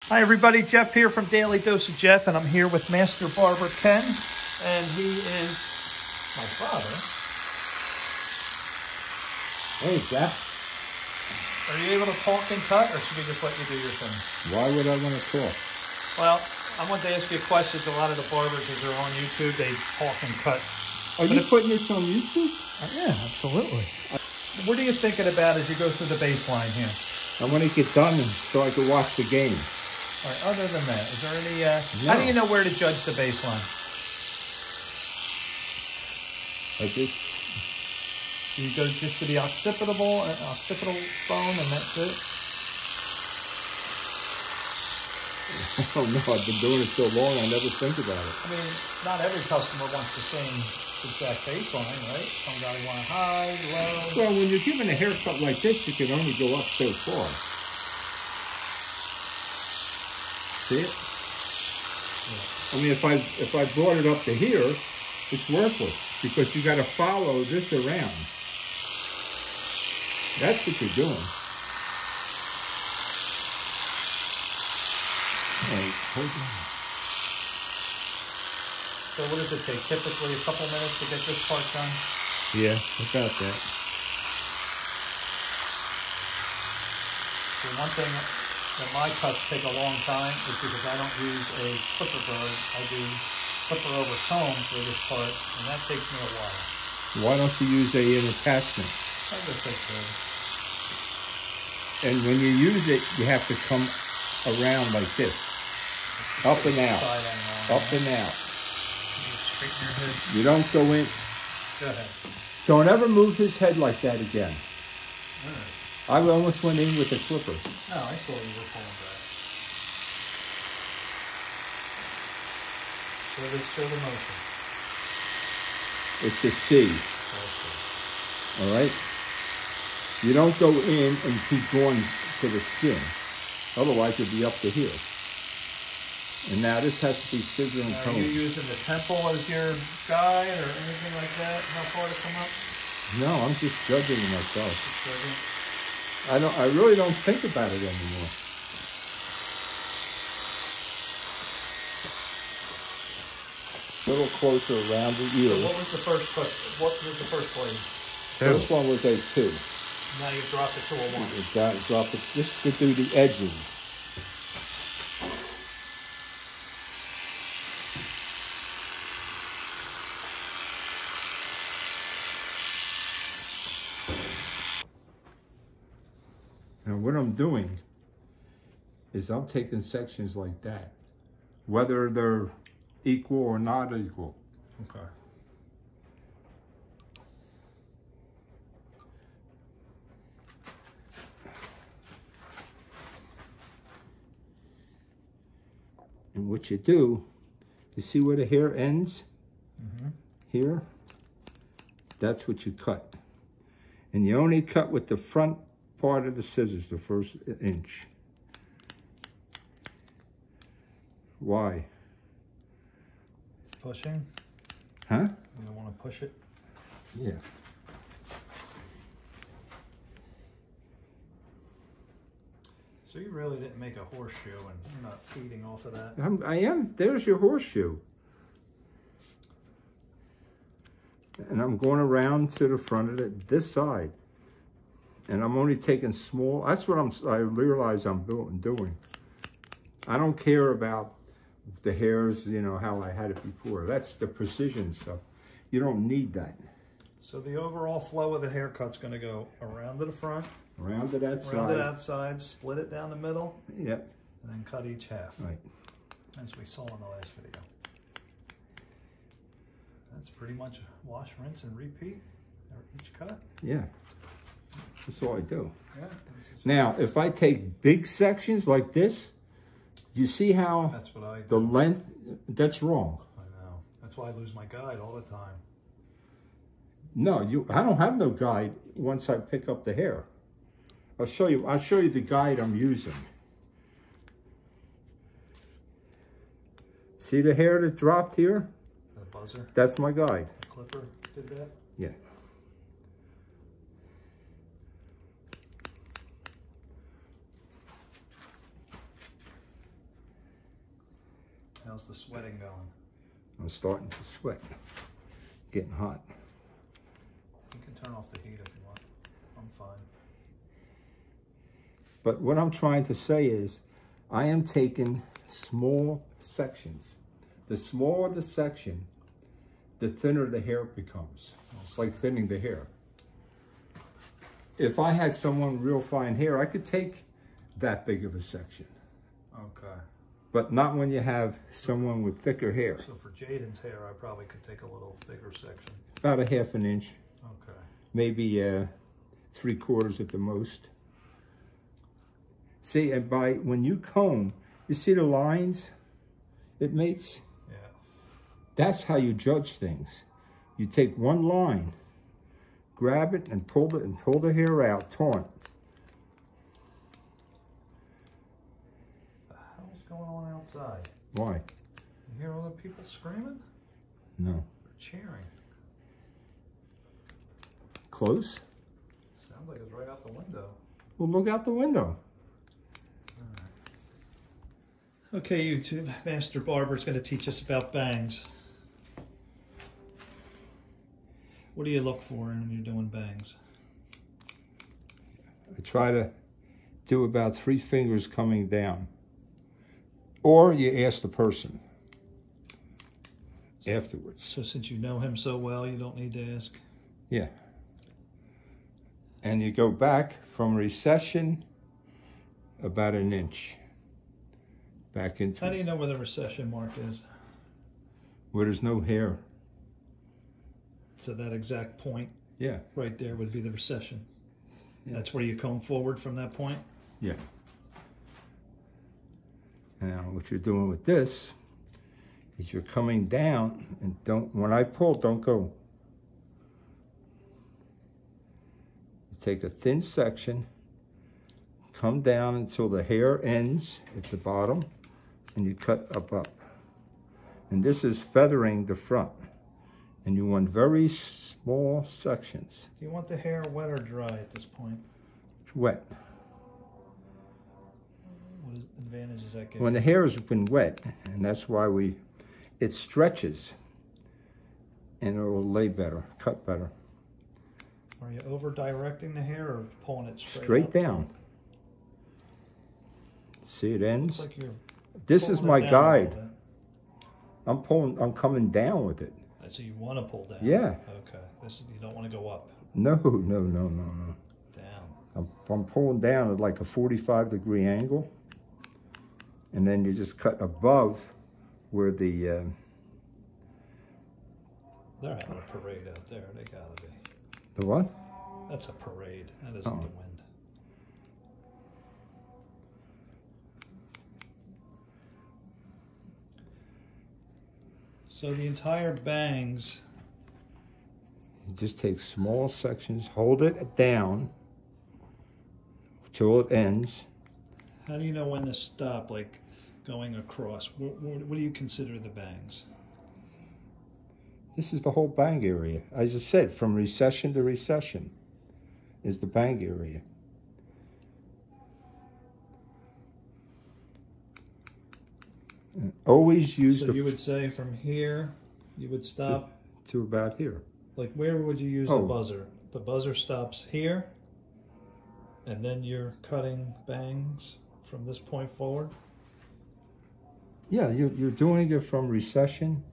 Hi everybody, Jeff here from Daily Dose of Jeff, and I'm here with Master Barber Ken, and he is my father. Hey, Jeff. Are you able to talk and cut, or should we just let you do your thing? Why would I want to talk? Well, I wanted to ask you a question. A lot of the barbers, as they're on YouTube, they talk and cut. Are you putting this on YouTube? Yeah, absolutely. What are you thinking about as you go through the baseline here? I want to get done so I can watch the game. All right, other than that, is there any, No. how do you know where to judge the baseline? Like this? You go just to the occipital bone and that's it? Oh no, I've been doing it so long I never think about it. I mean, not every customer wants the same exact baseline, right? Some guys want high, low. Well, when you're giving a haircut like this, you can only go up so far. See it? Yeah. I mean, if I brought it up to here, it's worthless because you got to follow this around. That's what you're doing. All right, hold on. So what does it take? Typically a couple minutes to get this part done? Yeah, about that. So one thing that my cuts take a long time is because I don't use a clipper bird. I do clipper over comb for this part, and that takes me a while. Why don't you use an attachment? I guess I could. And when you use it, you have to come around like this. Up and out. Up and out. Straighten your head. You don't go in. Go ahead. Don't ever move his head like that again. All right. I almost went in with a clipper. No, I saw you were pulling back. Show the motion. It's a C. Okay. All right? You don't go in and keep going to the skin. Otherwise, you'll be up to here. And now this has to be scissor and comb. Are you using the temple as your guide or anything like that? How far to come up? No, I'm just judging myself. Just judging. I really don't think about it anymore. A little closer around the ear. So what was the first question? What was the first blade? First one was a 2. Now you dropped it to a 1. Drop it just to do the edges. And what I'm doing is I'm taking sections like that, whether they're equal or not equal. Okay. And what you do, you see where the hair ends? Here? That's what you cut. And you only cut with the front part of the scissors, the first inch. Why? Pushing? Huh? You don't want to push it? Yeah. So you really didn't make a horseshoe and you're not feeding off of that? I am. There's your horseshoe. And I'm going around to the front of it, this side. And I'm only taking small, that's what I realize I'm doing. I don't care about the hairs, you know, how I had it before. That's the precision stuff. You don't need that. So the overall flow of the haircut's going to go around to the front, around to that side, around to that side, split it down the middle, yep, and then cut each half. Right. As we saw in the last video. That's pretty much wash, rinse, and repeat each cut. Yeah, that's all I do. Yeah. Now, if I take big sections like this, you see how that's what I do. The length, that's wrong. I know. That's why I lose my guide all the time. No, I don't have no guide once I pick up the hair. I'll show you the guide I'm using. See the hair that dropped here? The buzzer? That's my guide. The clipper did that? Yeah. How's the sweating going? I'm starting to sweat. Getting hot. You can turn off the heat if you want. I'm fine. But what I'm trying to say is, I am taking small sections. The smaller the section, the thinner the hair becomes. It's like thinning the hair. If I had someone with real fine hair, I could take that big of a section. Okay. But not when you have someone with thicker hair. So for Jaden's hair, I probably could take a little bigger section. About a ½ an inch. Okay. Maybe 3/4 at the most. See, and when you comb, you see the lines it makes? Yeah. That's how you judge things. You take one line, grab it and pull the hair out, taunt. What the hell's going on outside? Why? You hear other people screaming? No. They're cheering. Close? Sounds like it's right out the window. Well, look out the window. Okay, YouTube, Master Barber is going to teach us about bangs. What do you look for when you're doing bangs? I try to do about 3 fingers coming down. Or you ask the person afterwards. So since you know him so well, you don't need to ask? Yeah. And you go back from recession about 1 inch. Back into. How do you know where the recession mark is? Where there's no hair. So that exact point, Yeah. right there would be the recession. Yeah. That's where you comb forward from that point? Yeah. Now, what you're doing with this is you're coming down and when I pull, don't go. You take a thin section, come down until the hair ends at the bottom, and you cut up. And this is feathering the front. And you want very small sections. Do you want the hair wet or dry at this point? Wet. What advantage does that give? When the hair has been wet, and that's why it stretches, and it will lay better, cut better. Are you over directing the hair or pulling it Straight down. See, it ends. Looks like you're This is my down guide. I'm coming down with it. So you want to pull down? Yeah. Okay. You don't want to go up. No. Down. I'm pulling down at like a 45-degree angle, and then you just cut above where the. They're having a parade out there. They gotta be. The what? That's a parade. That isn't the wind. So the entire bangs. You just take small sections, hold it down till it ends. How do you know when to stop, like going across? What do you consider the bangs? This is the whole bang area. As I said, from recession to recession is the bang area. And always use So you would say from here, you would stop to about here. Like where would you use the buzzer? The buzzer stops here, and then you're cutting bangs from this point forward? Yeah, you're doing it from recession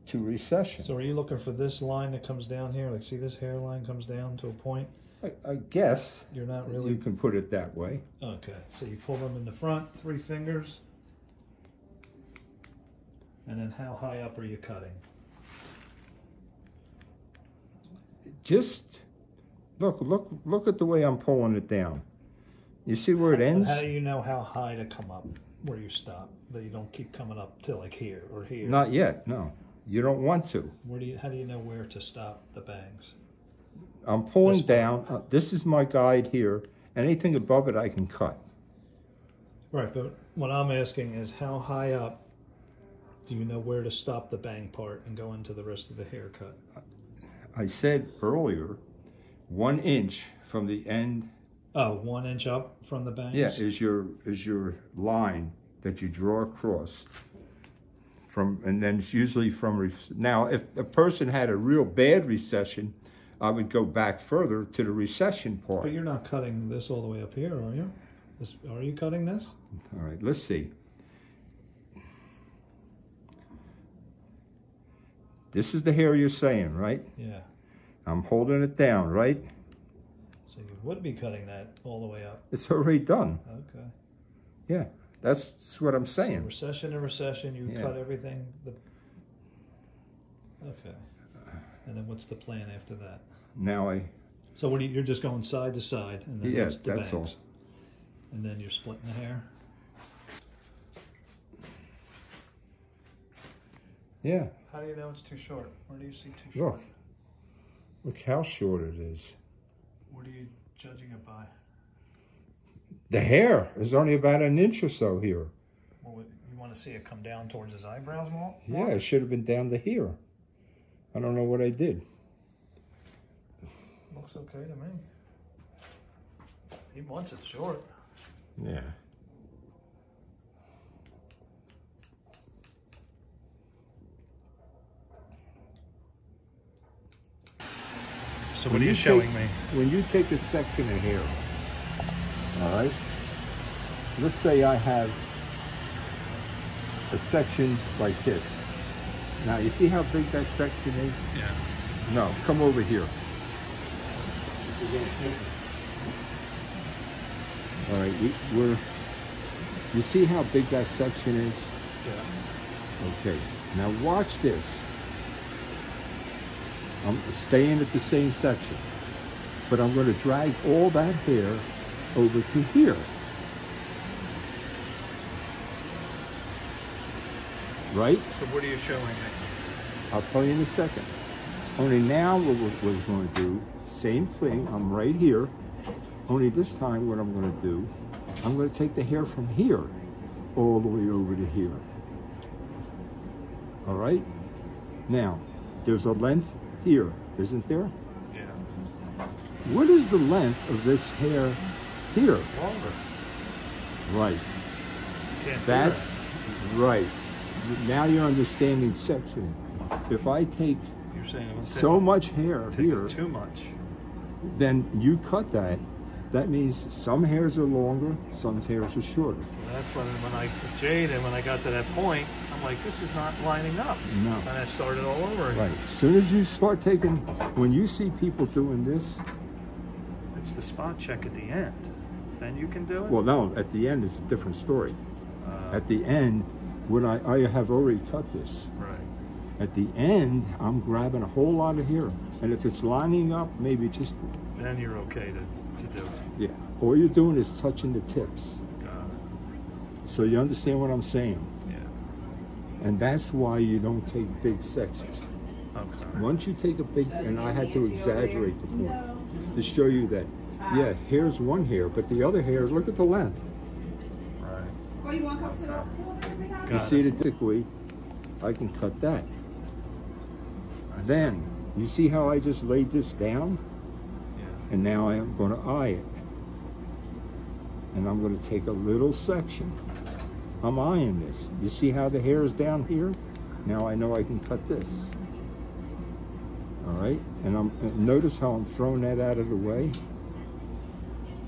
to recession. So are you looking for this line that comes down here? Like see this hairline comes down to a point? I guess you're not really. You can put it that way. Okay, so you pull them in the front, 3 fingers. And then how high up are you cutting? Just look at the way I'm pulling it down. You see where it ends? How do you know how high to come up where you stop? That you don't keep coming up to like here or here? Not yet, no. You don't want to. How do you know where to stop the bangs? I'm pulling down. This is my guide here. Anything above it I can cut. Right, but what I'm asking is how high up do you know where to stop the bang part and go into the rest of the haircut? I said earlier, 1 inch from the end. Oh, 1 inch up from the bangs? Yeah, is your line that you draw across and then it's usually from, now if a person had a real bad recession, I would go back further to the recession part. But you're not cutting this all the way up here, are you? Are you cutting this? All right, let's see. This is the hair you're saying, right? Yeah. I'm holding it down, right? So you would be cutting that all the way up. It's already done. Okay. Yeah, that's what I'm saying. So recession to recession, you cut everything. Okay. And then what's the plan after that? Now So what you're just going side to side, and then yes, the that's all. And then you're splitting the hair. Yeah. How do you know it's too short? Where do you see too short? Look how short it is. What are you judging it by? The hair is only about an inch or so here. Well, you want to see it come down towards his eyebrows more? Yeah, it should have been down to here. I don't know what I did. Looks okay to me. He wants it short. Yeah. So what are you showing me? When you take a section of hair, all right, let's say I have a section like this. Now, you see how big that section is? Yeah. No, come over here. All right, you see how big that section is? Yeah. Okay, now watch this. I'm staying at the same section, but I'm going to drag all that hair over to here. Right? So what are you showing me? I'll tell you in a second. Only now what we're going to do, same thing, I'm right here. Only this time what I'm going to do, I'm going to take the hair from here all the way over to here. All right? Now, there's a length here, isn't there? Yeah. What is the length of this hair here? Longer. Right. Can't That's right. Now you're understanding sectioning. If I take You're saying so much hair here, too much. then you cut that. That means some hairs are longer, some hairs are shorter. So that's when I Jade, and when I got to that point, I'm like, this is not lining up. No. And I started all over again. Right. As soon as you start taking, when you see people doing this, It's the spot check at the end. Then you can do it? well, no, at the end it's a different story. At the end, when I have already cut this. Right. At the end, I'm grabbing a whole lot of hair. And if it's lining up, maybe just... Then you're okay to do it. Yeah. All you're doing is touching the tips. Got it. So you understand what I'm saying? Yeah. And that's why you don't take big sections. Okay. Once you take a big, and I had to exaggerate the point to show you that, yeah, here's one hair, but the other hair, look at the length. Right. You see it quickly, I can cut that. Then, you see how I just laid this down? Yeah. And now I am going to eye it. And I'm going to take a little section. I'm eyeing this. You see how the hair is down here? Now I know I can cut this. All right? And notice how I'm throwing that out of the way.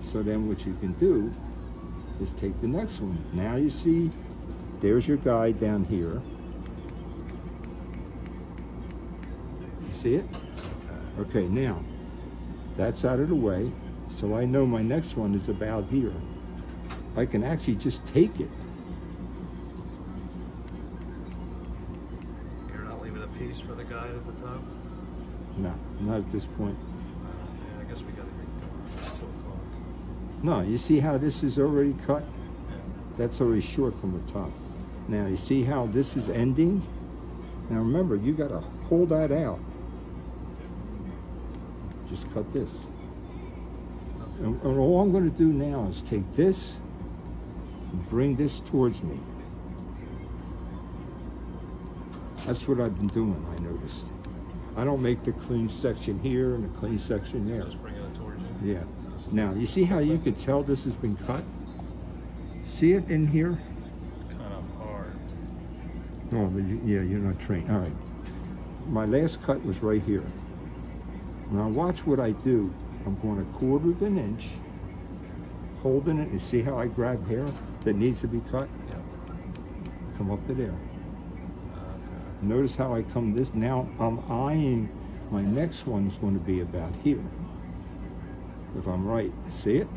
So then what you can do is take the next one. Now you see, there's your guide down here. You see it? Okay, now, that's out of the way. So I know my next one is about here. I can actually just take it. You're not leaving a piece for the guide at the top? No, not at this point. Yeah, I guess we gotta get going. 2 o'clock. No, you see how this is already cut? Yeah. That's already short from the top. Now, you see how this is ending? Now remember, you gotta pull that out. Just cut this. And all I'm gonna do now is take this and bring this towards me. That's what I've been doing, I noticed. I don't make the clean section here and the clean section there. Just bringing it towards you. Yeah. Now, you see how you can tell this has been cut? See it in here? It's kind of hard. Oh, but yeah, you're not trained. All right. My last cut was right here. Now watch what I do. I'm going 1/4 of an inch, holding it. You see how I grab hair that needs to be cut? Yeah. Come up to there. Okay. Notice how I come this. Now I'm eyeing. My next one's going to be about here. If I'm right, see it?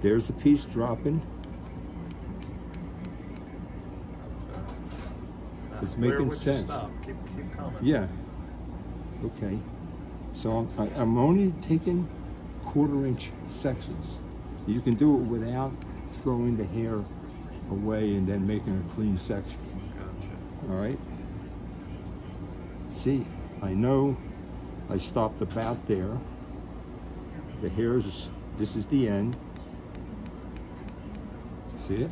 There's a piece dropping. It's making sense. Stop? Keep coming. Yeah. Okay. So I'm only taking 1/4 inch sections. You can do it without throwing the hair away and then making a clean section. Gotcha. All right. See, I know I stopped about there. The hairs, this is the end. See it?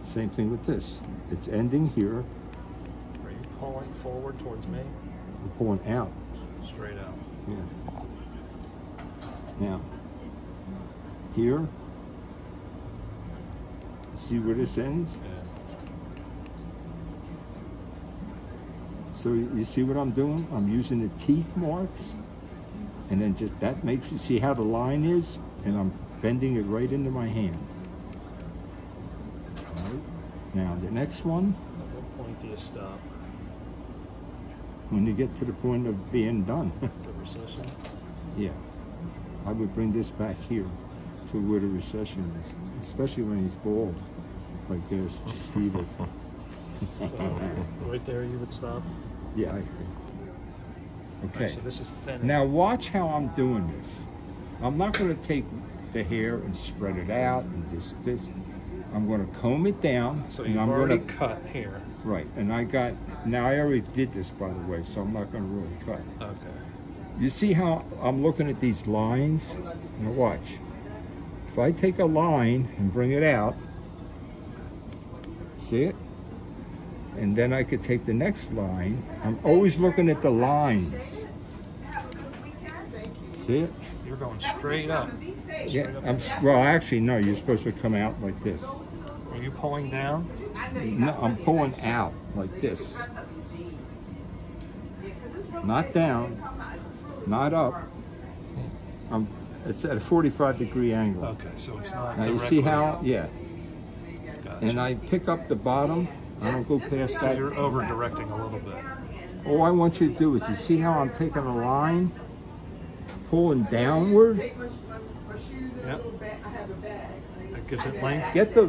Same thing with this. It's ending here. Are you pulling forward towards me? I'm pulling out. Straight out. Yeah. Now, here, see where this ends? Yeah. So you see what I'm doing? I'm using the teeth marks, and then just that makes you see how the line is, and I'm bending it right into my hand. All right. Now the next one. At what point do you stop? When you get to the point of being done. The recession? Yeah. I would bring this back here to where the recession is, especially when he's bald, like this, Steve is. So, right there you would stop? Yeah, I agree. Okay. Right, so this is thin. Now watch how I'm doing this. I'm not going to take the hair and spread it out and this. I'm going to comb it down. So and you've I'm already gonna, cut here. Right, and I already did this, by the way, so I'm not going to really cut. Okay. You see how I'm looking at these lines? Now watch. If I take a line and bring it out, see it? And then I could take the next line. I'm always looking at the lines. See it? You're going straight up. Yeah. Well, actually, no. You're supposed to come out like this. Are you pulling down? No, I'm pulling out like this. Not down. Not up. It's at a 45-degree angle. Okay, so it's not Now you directly see how? out. Yeah. Gotcha. And I pick up the bottom. I don't go past So that. you're over-directing a little bit. All I want you to do is, you see how I'm taking a line, pulling downward? Yep. That gives it length. Get the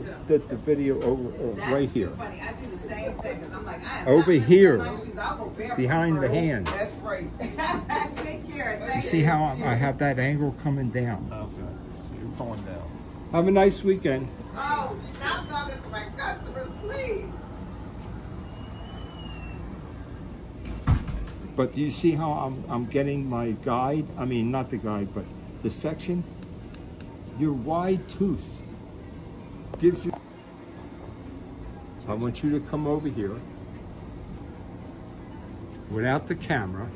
video over right here. Over here, behind the hand. You see how I have that angle coming down? Okay, so you're pulling down. Have a nice weekend. Oh, stop talking to my customers, please. But do you see how I'm getting my guide? I mean, not the guide, but the section. Your wide tooth gives you. I want you to come over here without the camera.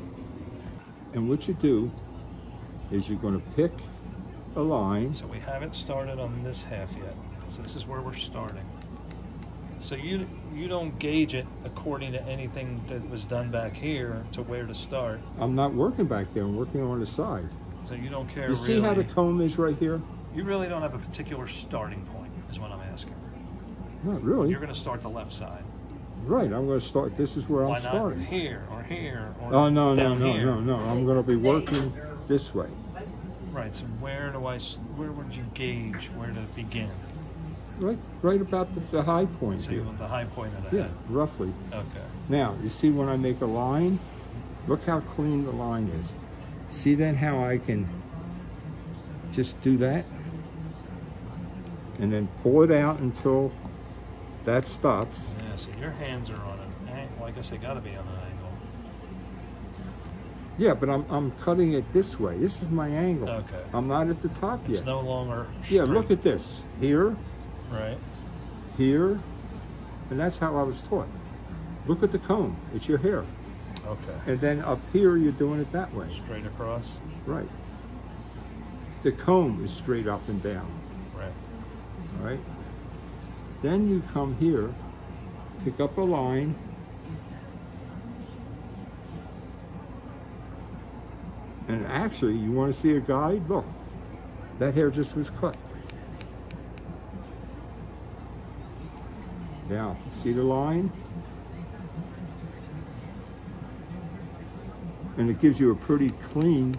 And what you do is you're going to pick a line. So we haven't started on this half yet. So this is where we're starting. So you don't gauge it according to anything that was done back here to where to start. I'm not working back there. I'm working on the side. So you don't care. You see how the comb is right here? You really don't have a particular starting point, is what I'm asking. Not really. You're going to start the left side. Right. I'm going to start. This is where Why I'm not starting. here or here or Oh no down no no here? no no! I'm going to be working this way. Right. So where would you gauge where to begin? Right about the high point So here. you want the high point of the Yeah, head. roughly. Okay. Now, you see when I make a line, look how clean the line is. See then how I can just do that? And then pull it out until that stops. Yeah, so your hands are on an angle. Well, I guess they got to be on an angle. Yeah, but I'm cutting it this way. This is my angle. Okay. I'm not at the top It's yet. no longer Yeah, straight. look at this. Here, Right. here, and that's how I was taught. Look at the comb. It's your hair. Okay. And then up here, you're doing it that way. Straight across. Right. The comb is straight up and down. Right. All right. Then you come here, pick up a line, and actually you want to see a guide? Look, that hair just was cut. Now, see the line? And it gives you a pretty clean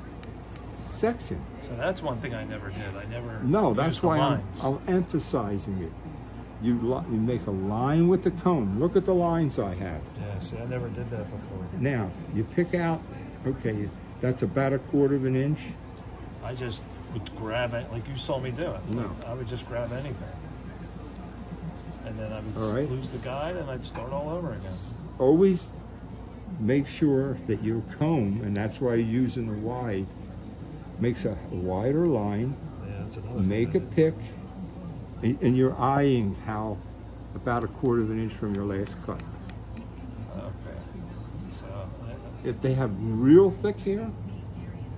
section. So that's one thing I never did. I never. No, used that's the why lines. I'm emphasizing it. You make a line with the comb. Look at the lines I have. Yeah, see, I never did that before. Now, you pick out, okay, that's about 1/4 inch. I just would grab it like you saw me do it. No. I would just grab anything. And then I would All right. lose the guide and I'd start all over again. Always make sure that your comb, and that's why you're using the wide, makes a wider line. Yeah, that's another Make a thing. pick, and you're eyeing how about 1/4 inch from your last cut. Okay. So, If they have real thick hair,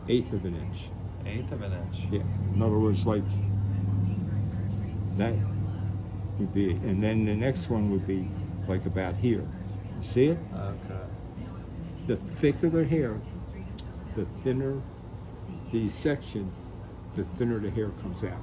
1/8 inch. 1/8 inch. Yeah, in other words, like that would be, and then the next one would be like about here. You see it? Okay. The thicker the hair, the thinner the section, the thinner the hair comes out.